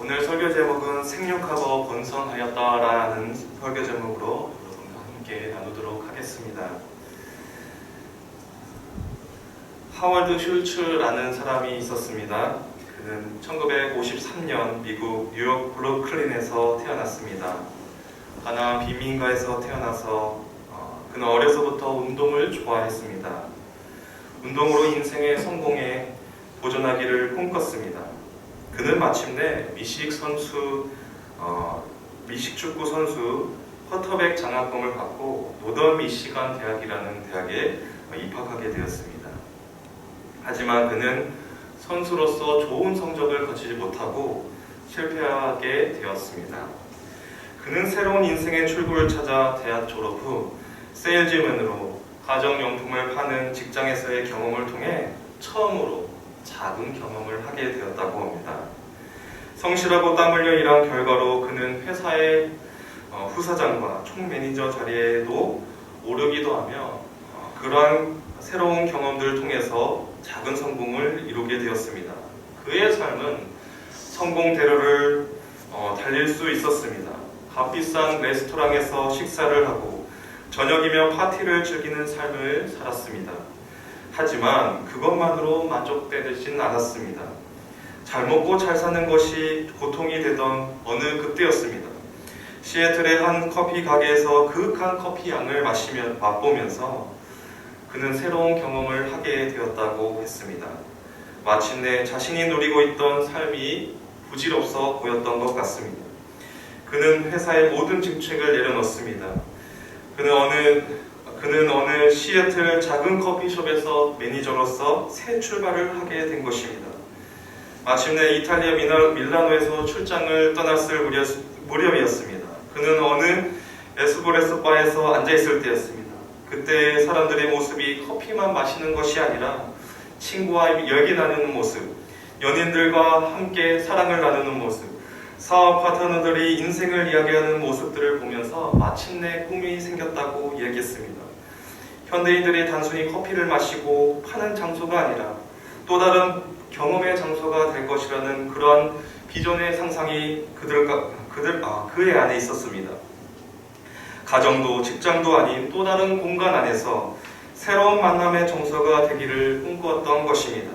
오늘 설교 제목은 생육하고 번성하였다라는 설교 제목으로 여러분과 함께 나누도록 하겠습니다. 하워드 슐츠라는 사람이 있었습니다. 그는 1953년 미국 뉴욕 브루클린에서 태어났습니다. 가나안 빈민가에서 태어나서 그는 어려서부터 운동을 좋아했습니다. 운동으로 인생의 성공에 도전하기를 꿈꿨습니다. 그는 마침내 미식축구 선수 쿼터백 장학금을 받고 노던 미시간 대학이라는 대학에 입학하게 되었습니다. 하지만 그는 선수로서 좋은 성적을 거치지 못하고 실패하게 되었습니다. 그는 새로운 인생의 출구를 찾아 대학 졸업 후 세일즈맨으로 가정용품을 파는 직장에서의 경험을 통해 처음으로 작은 경험을 하게 되었다고 합니다. 성실하고 땀 흘려 일한 결과로 그는 회사의 후사장과 총매니저 자리에도 오르기도 하며 그러한 새로운 경험들을 통해서 작은 성공을 이루게 되었습니다. 그의 삶은 성공 대로를 달릴 수 있었습니다. 값비싼 레스토랑에서 식사를 하고 저녁이면 파티를 즐기는 삶을 살았습니다. 하지만 그것만으로 만족되지는 않았습니다. 잘 먹고 잘 사는 것이 고통이 되던 어느 그때였습니다. 시애틀의 한 커피 가게에서 그윽한 커피 향을 맛보면서 그는 새로운 경험을 하게 되었다고 했습니다. 마침내 자신이 누리고 있던 삶이 부질없어 보였던 것 같습니다. 그는 회사의 모든 직책을 내려놓습니다. 그는 어느 시애틀 작은 커피숍에서 매니저로서 새 출발을 하게 된 것입니다. 마침내 이탈리아 밀라노에서 출장을 떠났을 무렵이었습니다. 그는 어느 에스프레소 바에서 앉아있을 때였습니다. 그때 사람들의 모습이 커피만 마시는 것이 아니라 친구와 얘기 나누는 모습, 연인들과 함께 사랑을 나누는 모습, 사업 파트너들이 인생을 이야기하는 모습들을 보면서 마침내 꿈이 생겼다고 얘기했습니다. 현대인들이 단순히 커피를 마시고 파는 장소가 아니라 또 다른 경험의 장소가 될 것이라는 그러한 비전의 상상이 그의 안에 있었습니다. 가정도 직장도 아닌 또 다른 공간 안에서 새로운 만남의 정서가 되기를 꿈꾸었던 것입니다.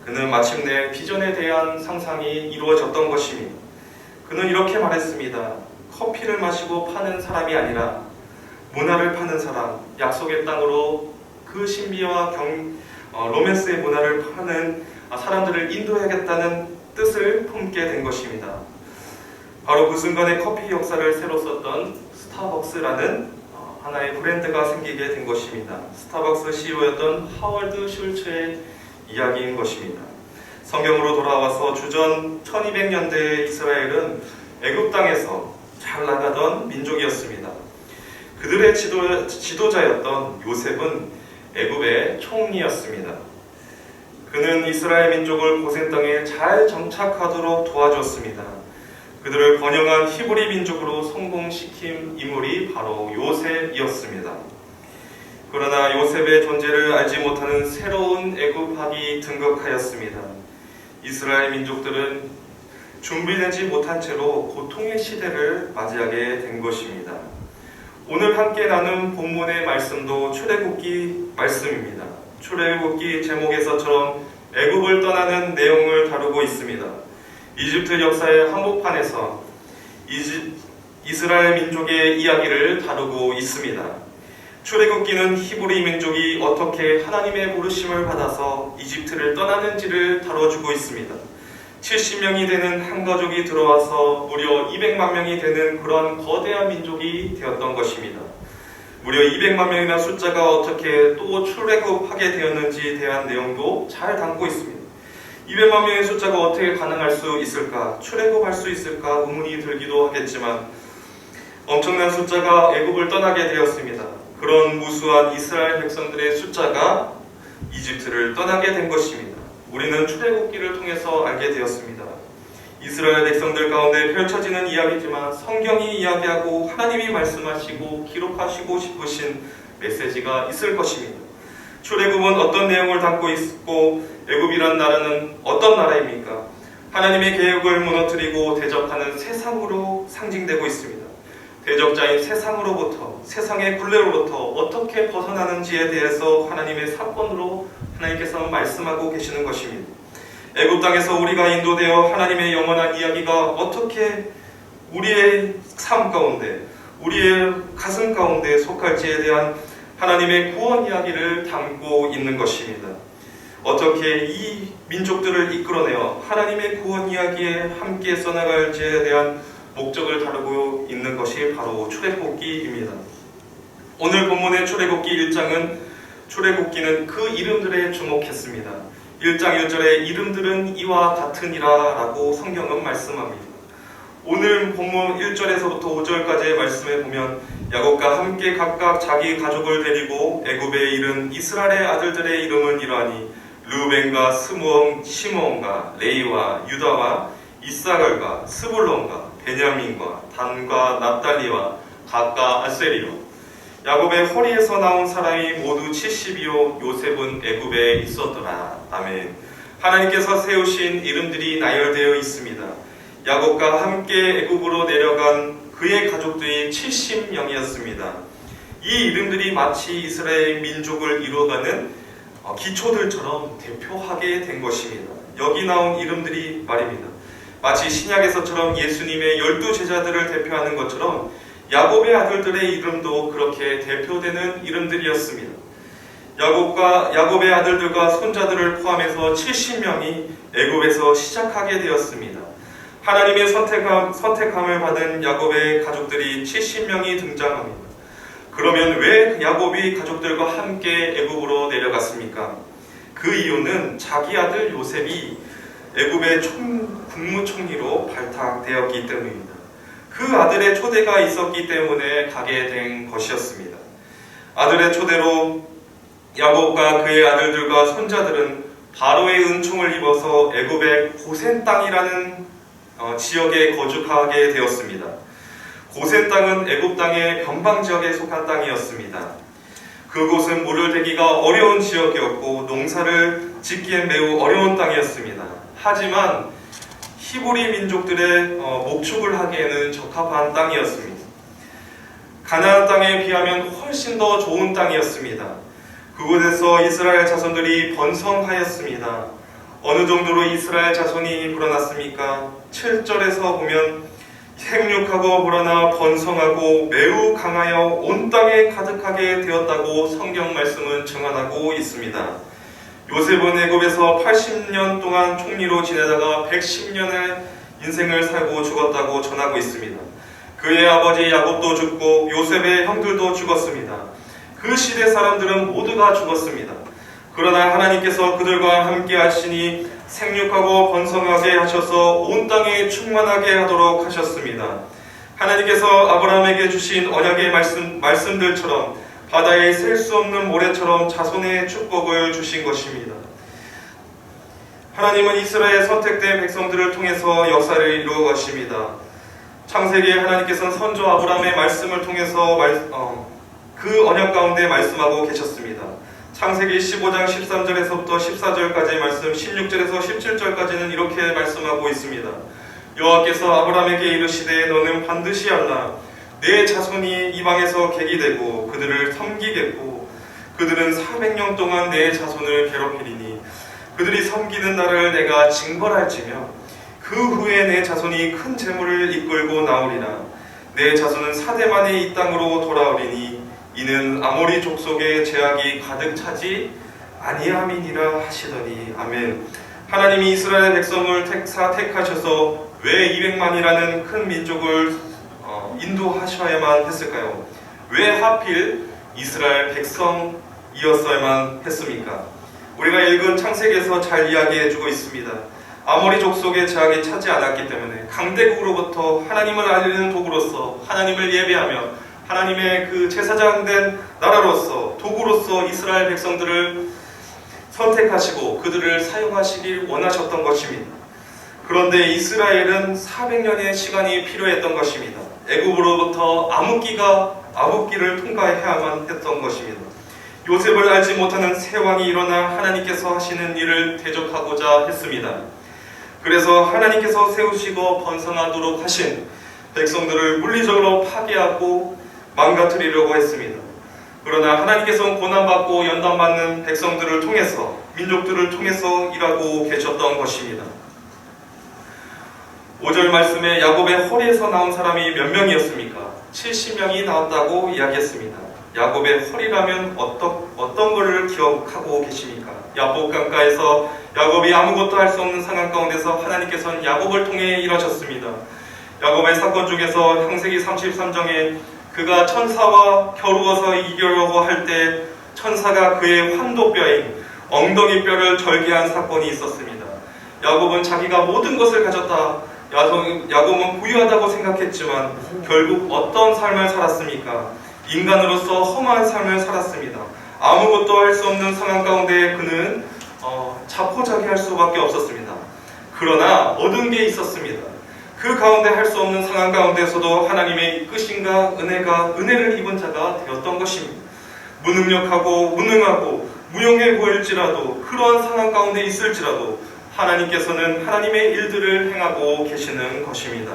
그는 마침내 비전에 대한 상상이 이루어졌던 것입니다. 그는 이렇게 말했습니다. 커피를 마시고 파는 사람이 아니라 문화를 파는 사람, 약속의 땅으로 그 신비와 로맨스의 문화를 파는 사람들을 인도해야겠다는 뜻을 품게 된 것입니다. 바로 그 순간에 커피 역사를 새로 썼던 스타벅스라는 하나의 브랜드가 생기게 된 것입니다. 스타벅스 CEO였던 하워드 슐츠의 이야기인 것입니다. 성경으로 돌아와서 주전 1200년대의 이스라엘은 애굽 땅에서 잘 나가던 민족이었습니다. 그들의 지도자였던 요셉은 애굽의 총리였습니다. 그는 이스라엘 민족을 고센 땅에 잘 정착하도록 도와줬습니다. 그들을 번영한 히브리 민족으로 성공시킨 인물이 바로 요셉이었습니다. 그러나 요셉의 존재를 알지 못하는 새로운 애굽학이 등극하였습니다. 이스라엘 민족들은 준비되지 못한 채로 고통의 시대를 맞이하게 된 것입니다. 오늘 함께 나눈 본문의 말씀도 출애굽기 말씀입니다. 출애굽기 제목에서처럼 애굽을 떠나는 내용을 다루고 있습니다. 이집트 역사의 한복판에서 이스라엘 민족의 이야기를 다루고 있습니다. 출애굽기는 히브리 민족이 어떻게 하나님의 부르심을 받아서 이집트를 떠나는지를 다뤄주고 있습니다. 70명이 되는 한 가족이 들어와서 무려 200만 명이 되는 그런 거대한 민족이 되었던 것입니다. 무려 200만 명이나 숫자가 어떻게 또 출애굽하게 되었는지에 대한 내용도 잘 담고 있습니다. 200만 명의 숫자가 어떻게 가능할 수 있을까? 출애굽할 수 있을까? 의문이 들기도 하겠지만 엄청난 숫자가 애굽을 떠나게 되었습니다. 그런 무수한 이스라엘 백성들의 숫자가 이집트를 떠나게 된 것입니다. 우리는 출애굽기를 통해서 알게 되었습니다. 이스라엘 백성들 가운데 펼쳐지는 이야기지만 성경이 이야기하고 하나님이 말씀하시고 기록하시고 싶으신 메시지가 있을 것입니다. 출애굽은 어떤 내용을 담고 있고 애굽이란 나라는 어떤 나라입니까? 하나님의 계획을 무너뜨리고 대적하는 세상으로 상징되고 있습니다. 대적자인 세상으로부터, 세상의 굴레로부터 어떻게 벗어나는지에 대해서 하나님의 사건으로 하나님께서 말씀하고 계시는 것입니다. 애굽 땅에서 우리가 인도되어 하나님의 영원한 이야기가 어떻게 우리의 삶 가운데, 우리의 가슴 가운데 속할지에 대한 하나님의 구원 이야기를 담고 있는 것입니다. 어떻게 이 민족들을 이끌어내어 하나님의 구원 이야기에 함께 써나갈지에 대한 목적을 다루고 있는 것이 바로 출애굽기입니다. 오늘 본문의 출애굽기 1장은 출애굽기는 그 이름들에 주목했습니다. 1장 1절의 이름들은 이와 같으니라 라고 성경은 말씀합니다. 오늘 본문 1절에서부터 5절까지의 말씀에 보면 야곱과 함께 각각 자기 가족을 데리고 애굽에 이른 이스라엘의 아들들의 이름은 이러하니 르우벤과 시므온과 레이와 유다와 이사갈과 스불론과 베냐민과 단과 납달리와 갓과 아세리요. 야곱의 허리에서 나온 사람이 모두 70이요 요셉은 애굽에 있었더라. 아멘. 하나님께서 세우신 이름들이 나열되어 있습니다. 야곱과 함께 애굽으로 내려간 그의 가족들이 70명이었습니다. 이 이름들이 마치 이스라엘 민족을 이루어가는 기초들처럼 대표하게 된 것입니다. 여기 나온 이름들이 말입니다. 마치 신약에서처럼 예수님의 12제자들을 대표하는 것처럼 야곱의 아들들의 이름도 그렇게 대표되는 이름들이었습니다. 야곱의 아들들과 손자들을 포함해서 70명이 애굽에서 시작하게 되었습니다. 하나님의 선택함을 받은 야곱의 가족들이 70명이 등장합니다. 그러면 왜 야곱이 가족들과 함께 애굽으로 내려갔습니까? 그 이유는 자기 아들 요셉이 애굽의 국무총리로 발탁되었기 때문입니다. 그 아들의 초대가 있었기 때문에 가게 된 것이었습니다. 아들의 초대로 야곱과 그의 아들들과 손자들은 바로의 은총을 입어서 애굽의 고센 땅이라는 지역에 거주하게 되었습니다. 고센 땅은 애굽 땅의 변방 지역에 속한 땅이었습니다. 그곳은 물을 대기가 어려운 지역이었고 농사를 짓기엔 매우 어려운 땅이었습니다. 하지만 히브리 민족들의 목축을 하기에는 적합한 땅이었습니다. 가나안 땅에 비하면 훨씬 더 좋은 땅이었습니다. 그곳에서 이스라엘 자손들이 번성하였습니다. 어느 정도로 이스라엘 자손이 불어났습니까? 7절에서 보면 생육하고 불어나 번성하고 매우 강하여 온 땅에 가득하게 되었다고 성경 말씀은 증언하고 있습니다. 요셉은 애굽에서 80년 동안 총리로 지내다가 110년의 인생을 살고 죽었다고 전하고 있습니다. 그의 아버지 야곱도 죽고 요셉의 형들도 죽었습니다. 그 시대 사람들은 모두가 죽었습니다. 그러나 하나님께서 그들과 함께 하시니 생육하고 번성하게 하셔서 온 땅에 충만하게 하도록 하셨습니다. 하나님께서 아브라함에게 주신 언약의 말씀들처럼 바다에 셀 수 없는 모래처럼 자손의 축복을 주신 것입니다. 하나님은 이스라엘 선택된 백성들을 통해서 역사를 이루어 가십니다. 창세기에 하나님께서는 선조 아브라함의 말씀을 통해서 그 언약 가운데 말씀하고 계셨습니다. 창세기 15장 13절에서부터 14절까지의 말씀, 16절에서 17절까지는 이렇게 말씀하고 있습니다. 여호와께서 아브라함에게 이르시되 너는 반드시 알라. 내 자손이 이방에서 객이 되고 그들을 섬기겠고 그들은 400년 동안 내 자손을 괴롭히리니 그들이 섬기는 날을 내가 징벌할지며 그 후에 내 자손이 큰 재물을 이끌고 나오리라. 내 자손은 4대 만에 이 땅으로 돌아오리니 이는 아모리 족속의 죄악이 가득 차지 아니함이니라 하시더니. 아멘. 하나님이 이스라엘 백성을 택하셔서 왜 200만이라는 큰 민족을 인도하셔야만 했을까요? 왜 하필 이스라엘 백성이었어야만 했습니까? 우리가 읽은 창세기에서 잘 이야기해주고 있습니다. 아모리 족속의 죄악이 차지 않았기 때문에 강대국으로부터 하나님을 알리는 도구로서 하나님을 예배하며 하나님의 그 제사장된 나라로서 도구로서 이스라엘 백성들을 선택하시고 그들을 사용하시길 원하셨던 것입니다. 그런데 이스라엘은 400년의 시간이 필요했던 것입니다. 애굽으로부터 암흑기를 통과해야만 했던 것입니다. 요셉을 알지 못하는 새 왕이 일어나 하나님께서 하시는 일을 대적하고자 했습니다. 그래서 하나님께서 세우시고 번성하도록 하신 백성들을 물리적으로 파괴하고 망가뜨리려고 했습니다. 그러나 하나님께서는 고난받고 연단받는 백성들을 통해서, 민족들을 통해서 일하고 계셨던 것입니다. 5절 말씀에 야곱의 허리에서 나온 사람이 몇 명이었습니까? 70명이 나왔다고 이야기했습니다. 야곱의 허리라면 어떤 것을 기억하고 계십니까? 야복 강가에서 야곱이 아무것도 할 수 없는 상황 가운데서 하나님께서는 야곱을 통해 일하셨습니다. 야곱의 사건 중에서 창세기 33장에 그가 천사와 겨루어서 이기려고 할 때 천사가 그의 환도뼈인 엉덩이뼈를 절개한 사건이 있었습니다. 야곱은 자기가 모든 것을 가졌다, 야곱은 부유하다고 생각했지만 결국 어떤 삶을 살았습니까? 인간으로서 험한 삶을 살았습니다. 아무것도 할 수 없는 상황 가운데 그는 자포자기할 수밖에 없었습니다. 그러나 얻은 게 있었습니다. 그 가운데 할 수 없는 상황 가운데서도 하나님의 이끄심과 은혜를 입은 자가 되었던 것입니다. 무능력하고 무능하고 무용해 보일지라도, 그러한 상황 가운데 있을지라도 하나님께서는 하나님의 일들을 행하고 계시는 것입니다.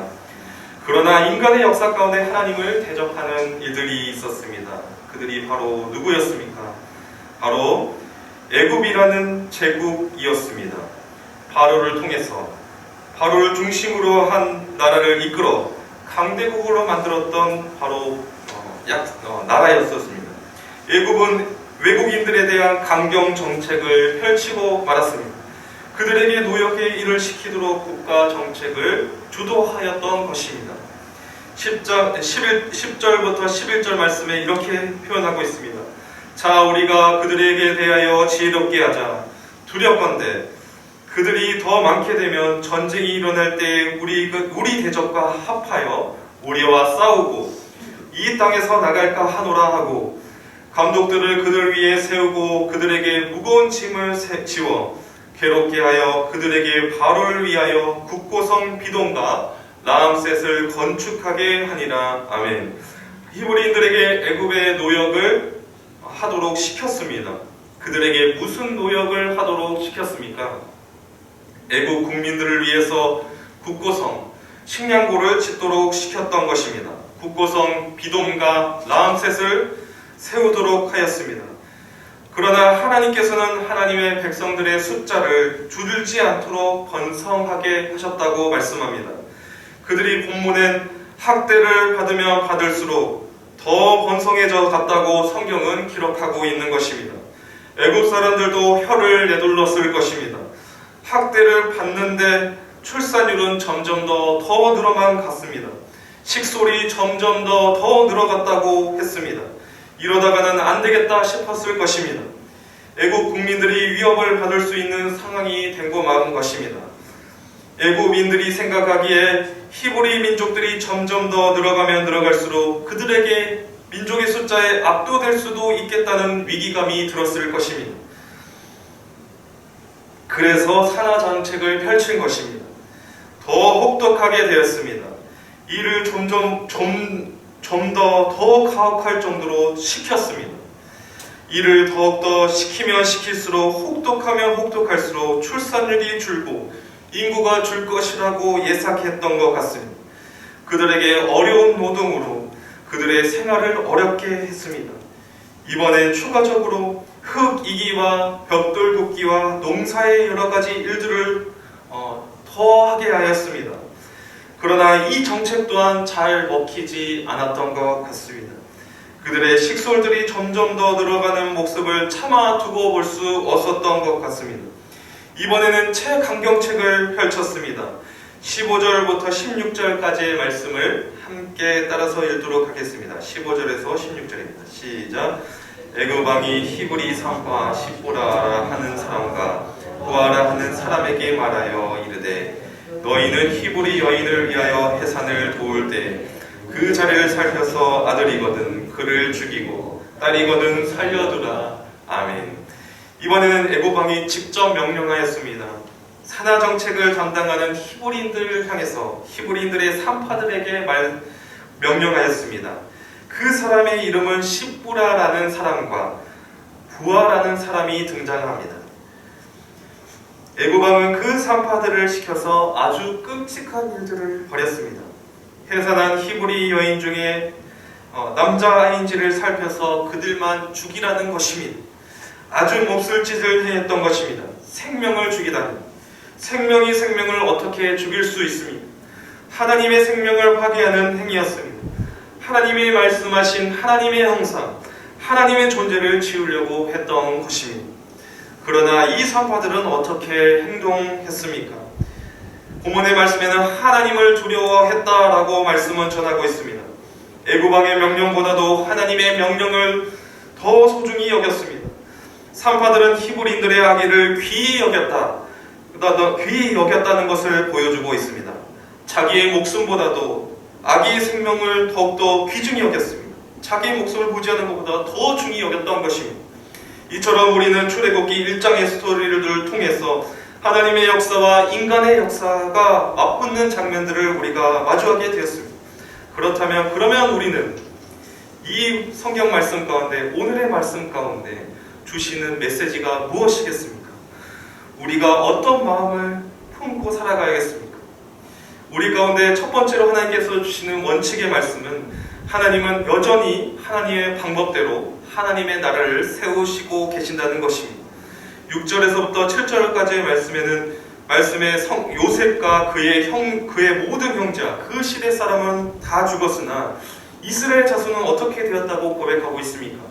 그러나 인간의 역사 가운데 하나님을 대적하는 일들이 있었습니다. 그들이 바로 누구였습니까? 바로 애굽이라는 제국이었습니다. 바로를 통해서, 바로를 중심으로 한 나라를 이끌어 강대국으로 만들었던 바로 나라였었습니다. 애굽은 외국인들에 대한 강경 정책을 펼치고 말았습니다. 그들에게 노역의 일을 시키도록 국가 정책을 주도하였던 것입니다. 10절부터 11절 말씀에 이렇게 표현하고 있습니다. 자, 우리가 그들에게 대하여 지혜롭게 하자. 두렵건대 그들이 더 많게 되면 전쟁이 일어날 때 우리 대적과 합하여 우리와 싸우고 이 땅에서 나갈까 하노라 하고, 감독들을 그들 위에 세우고 그들에게 무거운 짐을 지워 괴롭게 하여 그들에게 바로를 위하여 국고성 비돔과 라암셋을 건축하게 하니라. 아멘. 히브리인들에게 애굽의 노역을 하도록 시켰습니다. 그들에게 무슨 노역을 하도록 시켰습니까? 애굽 국민들을 위해서 국고성, 식량고를 짓도록 시켰던 것입니다. 국고성 비돔과 라암셋을 세우도록 하였습니다. 그러나 하나님께서는 하나님의 백성들의 숫자를 줄이지 않도록 번성하게 하셨다고 말씀합니다. 그들이 본문엔 학대를 받으면 받을수록 더 번성해져 갔다고 성경은 기록하고 있는 것입니다. 애굽 사람들도 혀를 내둘렀을 것입니다. 학대를 받는데 출산율은 점점 더 늘어만 갔습니다. 식솔이 점점 더 늘어갔다고 했습니다. 이러다가는 안 되겠다 싶었을 것입니다. 애굽 국민들이 위협을 받을 수 있는 상황이 된 것 맞은 것입니다. 애굽인들이 생각하기에 히브리 민족들이 점점 더 늘어가면 늘어갈수록 그들에게 민족의 숫자에 압도될 수도 있겠다는 위기감이 들었을 것입니다. 그래서 산하 정책을 펼친 것입니다. 더 혹독하게 되었습니다. 이를 좀 더 가혹할 정도로 시켰습니다. 이를 더욱더 시키면 시킬수록, 혹독하면 혹독할수록 출산율이 줄고 인구가 줄 것이라고 예상했던 것 같습니다. 그들에게 어려운 노동으로 그들의 생활을 어렵게 했습니다. 이번엔 추가적으로 흙이기와 벽돌 굽기와 농사의 여러 가지 일들을 더 하게 하였습니다. 그러나 이 정책 또한 잘 먹히지 않았던 것 같습니다. 그들의 식솔들이 점점 더 늘어가는 모습을 차마 두고 볼 수 없었던 것 같습니다. 이번에는 최강경책을 펼쳤습니다. 15절부터 16절까지의 말씀을 함께 따라서 읽도록 하겠습니다. 15절에서 16절입니다. 시작. 애굽 왕이 히브리 산파 십보라 하는 사람과 부하라 하는 사람에게 말하여 이르되, 너희는 히브리 여인을 위하여 해산을 도울 때 그 자리를 살펴서 아들이거든 그를 죽이고 딸이거든 살려두라. 아멘. 이번에는 애굽 왕이 직접 명령하였습니다. 산하 정책을 담당하는 히브리인들을 향해서 히브리인들의 산파들에게 명령하였습니다. 그 사람의 이름은 십부라라는 사람과 부하라는 사람이 등장합니다. 애굽왕은 그 산파들을 시켜서 아주 끔찍한 일들을 벌였습니다. 해산한 히브리 여인 중에 남자아인지를 살펴서 그들만 죽이라는 것입니다. 아주 몹쓸 짓을 행했던 것입니다. 생명을 죽이다니. 생명이 생명을 어떻게 죽일 수 있습니까? 하나님의 생명을 파괴하는 행위였습니다. 하나님이 말씀하신 하나님의 형상, 하나님의 존재를 지우려고 했던 것입니다. 그러나 이 산파들은 어떻게 행동했습니까? 본문의 말씀에는 하나님을 두려워했다라고 말씀은 전하고 있습니다. 애굽왕의 명령보다도 하나님의 명령을 더 소중히 여겼습니다. 산파들은 히브리인들의 악의를 귀히 여겼다는 것을 보여주고 있습니다. 자기의 목숨보다도 아기의 생명을 더욱더 귀중히 여겼습니다. 자기의 목숨을 보지하는 것보다 더 중히 여겼던 것입니다. 이처럼 우리는 출애굽기 1장의 스토리를 통해서 하나님의 역사와 인간의 역사가 맞붙는 장면들을 우리가 마주하게 되었습니다. 그러면 우리는 이 성경 말씀 가운데, 오늘의 말씀 가운데 주시는 메시지가 무엇이겠습니까? 우리가 어떤 마음을 품고 살아가야겠습니까? 우리 가운데 첫 번째로 하나님께서 주시는 원칙의 말씀은, 하나님은 여전히 하나님의 방법대로 하나님의 나라를 세우시고 계신다는 것입니다. 6절에서부터 7절까지의 말씀에 요셉과 그의 모든 형제와 그 시대 사람은 다 죽었으나 이스라엘 자손은 어떻게 되었다고 고백하고 있습니까?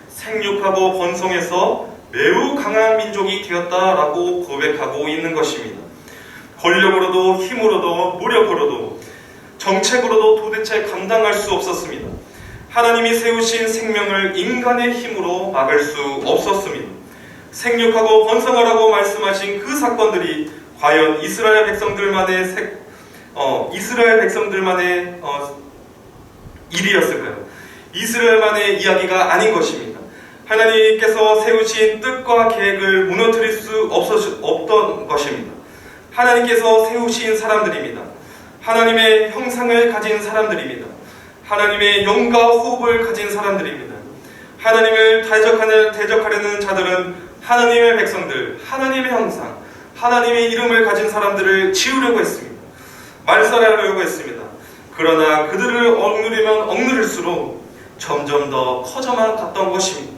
생육하고 번성해서 매우 강한 민족이 되었다라고 고백하고 있는 것입니다. 권력으로도 힘으로도 무력으로도 정책으로도 도대체 감당할 수 없었습니다. 하나님이 세우신 생명을 인간의 힘으로 막을 수 없었습니다. 생육하고 번성하라고 말씀하신 그 사건들이 과연 이스라엘 백성들만의 일이었을까요? 이스라엘만의 이야기가 아닌 것입니다. 하나님께서 세우신 뜻과 계획을 무너뜨릴 수 없던 것입니다. 하나님께서 세우신 사람들입니다. 하나님의 형상을 가진 사람들입니다. 하나님의 영과 호흡을 가진 사람들입니다. 하나님을 대적하려는 자들은 하나님의 백성들, 하나님의 형상, 하나님의 이름을 가진 사람들을 지우려고 했습니다. 말살하려고 했습니다. 그러나 그들을 억누르면 억누를수록 점점 더 커져만 갔던 것입니다.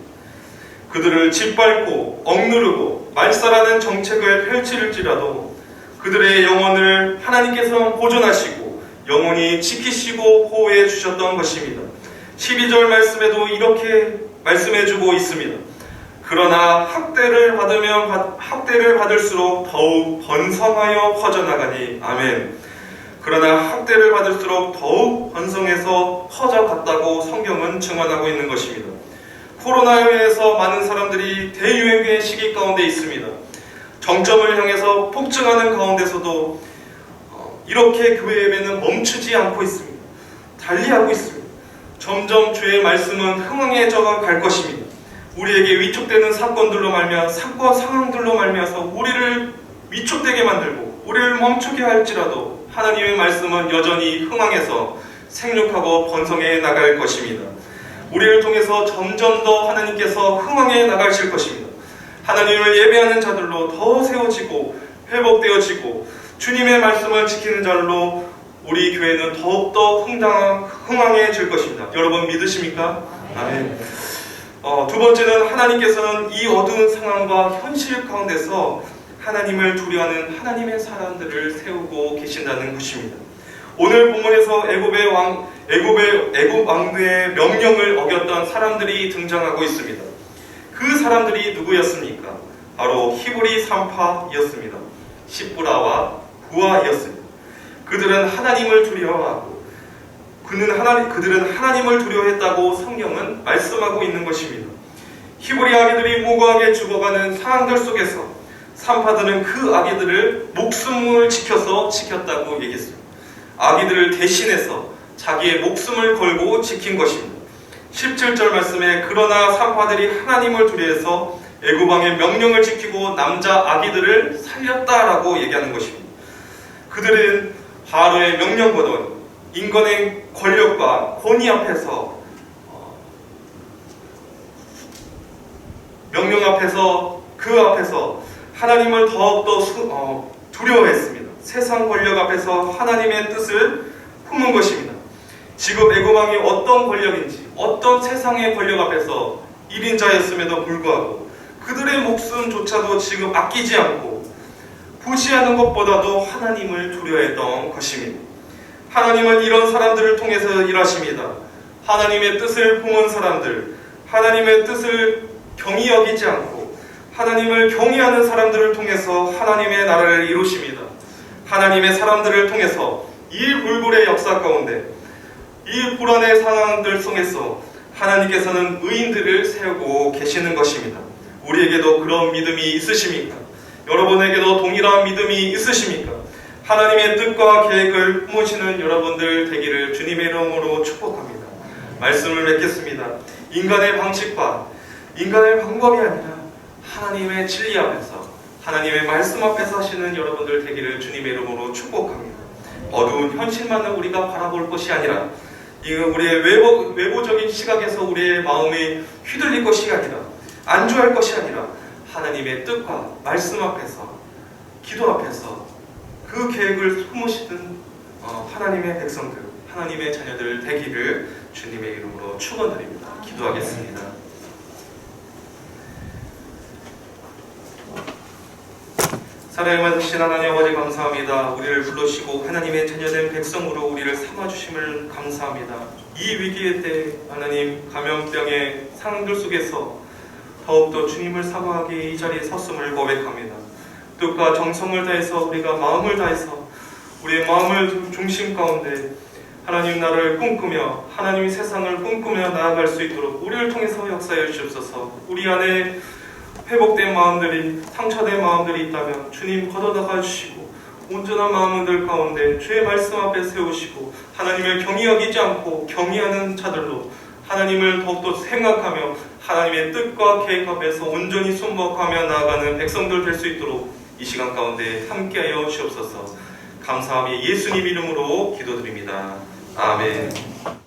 그들을 짓밟고 억누르고 말살하는 정책을 펼칠지라도 그들의 영혼을 하나님께서 보존하시고 영원히 지키시고 보호해 주셨던 것입니다. 12절 말씀에도 이렇게 말씀해주고 있습니다. 그러나 학대를 받을수록 더욱 번성하여 퍼져나가니. 아멘. 그러나 학대를 받을수록 더욱 번성해서 퍼져갔다고 성경은 증언하고 있는 것입니다. 코로나로 인해서 많은 사람들이 대유행의 시기 가운데 있습니다. 정점을 향해서 폭증하는 가운데서도 이렇게 교회 예배는 멈추지 않고 있습니다. 달리하고 있습니다. 점점 주의 말씀은 흥황해져 갈 것입니다. 우리에게 위축되는 사건들로 상황들로 말미암아서 우리를 위축되게 만들고 우리를 멈추게 할지라도 하나님의 말씀은 여전히 흥황해서 생육하고 번성해 나갈 것입니다. 우리를 통해서 점점 더 하나님께서 흥황해 나가실 것입니다. 하나님을 예배하는 자들로 더 세워지고 회복되어지고 주님의 말씀을 지키는 자들로 우리 교회는 더욱더 흥황해질 것입니다. 여러분 믿으십니까? 아멘. 두 번째는 하나님께서는 이 어두운 상황과 현실 가운데서 하나님을 두려워하는 하나님의 사람들을 세우고 계신다는 것입니다. 오늘 본문에서 애굽 왕의 명령을 어겼던 사람들이 등장하고 있습니다. 그 사람들이 누구였습니까? 바로 히브리 산파이었습니다. 십부라와 부하이었습니다. 그들은 하나님을 두려워하고 그들은 하나님을 두려워했다고 성경은 말씀하고 있는 것입니다. 히브리 아기들이 무고하게 죽어가는 상황들 속에서 산파들은 그 아기들을 목숨을 지켰다고 얘기했습니다. 아기들을 대신해서 자기의 목숨을 걸고 지킨 것입니다. 17절 말씀에 그러나 산파들이 하나님을 두려워해서 애굽 왕의 명령을 지키고 남자 아기들을 살렸다라고 얘기하는 것입니다. 그들은 바로의 명령보다 인간의 권력과 권위 앞에서 명령 앞에서 그 앞에서 하나님을 더욱더 두려워했습니다. 세상 권력 앞에서 하나님의 뜻을 품은 것입니다. 지금 애굽왕이 어떤 권력인지, 어떤 세상의 권력 앞에서 1인자였음에도 불구하고 그들의 목숨조차도 지금 아끼지 않고 부지하는 것보다도 하나님을 두려워했던 것입니다. 하나님은 이런 사람들을 통해서 일하십니다. 하나님의 뜻을 품은 사람들, 하나님의 뜻을 경히 여기지 않고 하나님을 경외하는 사람들을 통해서 하나님의 나라를 이루십니다. 하나님의 사람들을 통해서 이 불굴의 역사 가운데, 이 불안의 상황들 속에서 하나님께서는 의인들을 세우고 계시는 것입니다. 우리에게도 그런 믿음이 있으십니까? 여러분에게도 동일한 믿음이 있으십니까? 하나님의 뜻과 계획을 품으시는 여러분들 되기를 주님의 이름으로 축복합니다. 말씀을 맺겠습니다. 인간의 방식과 인간의 방법이 아니라 하나님의 진리 앞에서, 하나님의 말씀 앞에서 하시는 여러분들 되기를 주님의 이름으로 축복합니다. 어두운 현실만을 우리가 바라볼 것이 아니라 우리의 외부적인 시각에서 우리의 마음이 휘둘릴 것이 아니라, 안주할 것이 아니라 하나님의 뜻과 말씀 앞에서, 기도 앞에서 그 계획을 품으시는 하나님의 백성들, 하나님의 자녀들 되기를 주님의 이름으로 축원드립니다. 기도하겠습니다. 살아있는 하나님 아버지 감사합니다. 우리를 불러주시고 하나님의 자녀된 백성으로 우리를 삼아주심을 감사합니다. 이 위기의 때 하나님 감염병의 상황들 속에서 더욱더 주님을 사모하기에 이 자리에 섰음을 고백합니다. 뜻과 정성을 다해서 우리가 마음을 다해서 우리의 마음을 중심 가운데 하나님 나라를 꿈꾸며 하나님 세상을 꿈꾸며 나아갈 수 있도록 우리를 통해서 역사해 주옵소서. 우리 안에 회복된 마음들이, 상처된 마음들이 있다면 주님 걷어나가 주시고 온전한 마음들 가운데 주의 말씀 앞에 세우시고 하나님을 경히 여기지 않고 경외하는 자들로 하나님을 더욱더 생각하며 하나님의 뜻과 계획 앞에서 온전히 순복하며 나아가는 백성들 될 수 있도록 이 시간 가운데 함께하여 주옵소서. 감사함이 예수님 이름으로 기도드립니다. 아멘.